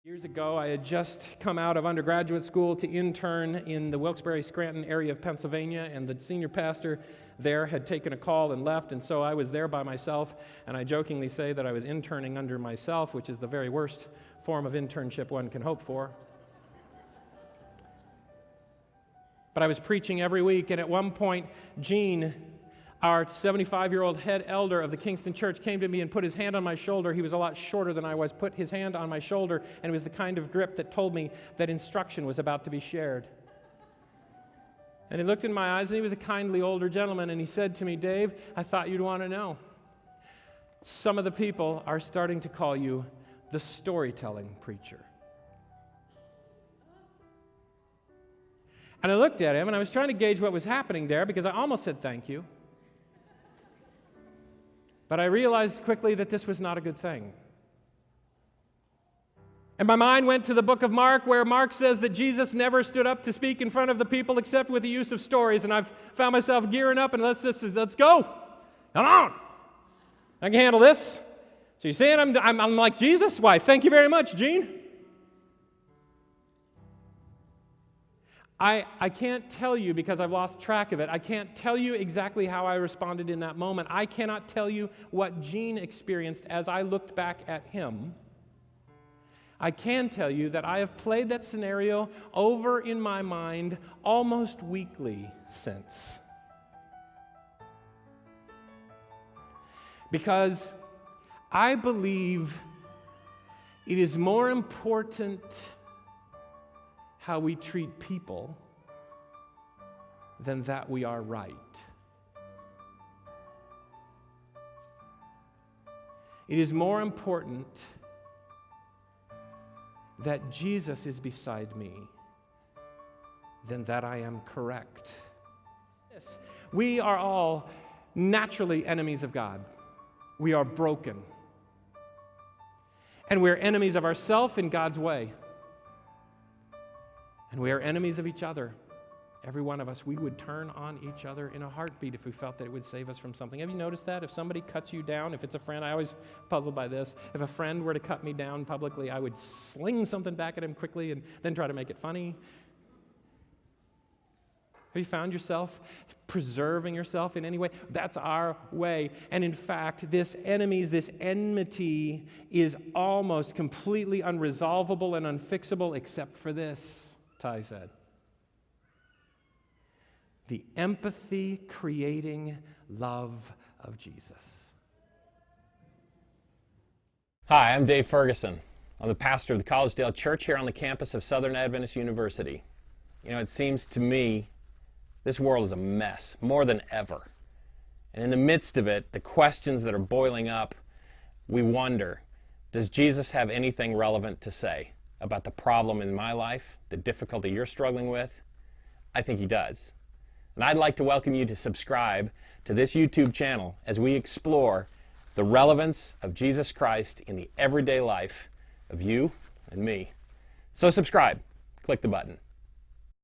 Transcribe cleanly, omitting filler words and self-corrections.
Years ago, I had just come out of undergraduate school to intern in the Wilkes-Barre-Scranton area of Pennsylvania, and the senior pastor there had taken a call and left, and so I was there by myself, and I jokingly say that I was interning under myself, which is the very worst form of internship one can hope for. But I was preaching every week, and at one point, Gene, our 75-year-old head elder of the Kingston Church, came to me and put his hand on my shoulder. He was a lot shorter than I was, put his hand on my shoulder, and it was the kind of grip that told me that instruction was about to be shared. And he looked in my eyes, and he was a kindly older gentleman, and he said to me, "Dave, I thought you'd want to know. Some of the people are starting to call you the storytelling preacher." And I looked at him, and I was trying to gauge what was happening there because I almost said thank you. But I realized quickly that this was not a good thing. And my mind went to the book of Mark, where Mark says that Jesus never stood up to speak in front of the people except with the use of stories. And I've found myself gearing up and let's go. Come on. I can handle this. So you're saying I'm like Jesus? Why, thank you very much, Gene. I can't tell you because I've lost track of it. I can't tell you exactly how I responded in that moment. I cannot tell you what Gene experienced as I looked back at him. I can tell you that I have played that scenario over in my mind almost weekly since. Because I believe it is more important how we treat people than that we are right. It is more important that Jesus is beside me than that I am correct. Yes, we are all naturally enemies of God. We are broken. And we're enemies of ourselves in God's way. And we are enemies of each other. Every one of us, we would turn on each other in a heartbeat if we felt that it would save us from something. Have you noticed that? If somebody cuts you down, if it's a friend, I always puzzled by this. If a friend were to cut me down publicly, I would sling something back at him quickly and then try to make it funny. Have you found yourself preserving yourself in any way? That's our way. And in fact, this enmity is almost completely unresolvable and unfixable except for this, Ty said. The empathy-creating love of Jesus. Hi, I'm Dave Ferguson. I'm the pastor of the Collegedale Church here on the campus of Southern Adventist University. You know, it seems to me this world is a mess, more than ever. And in the midst of it, the questions that are boiling up, we wonder, does Jesus have anything relevant to say about the problem in my life, the difficulty you're struggling with? I think he does. And I'd like to welcome you to subscribe to this YouTube channel as we explore the relevance of Jesus Christ in the everyday life of you and me. So subscribe. Click the button.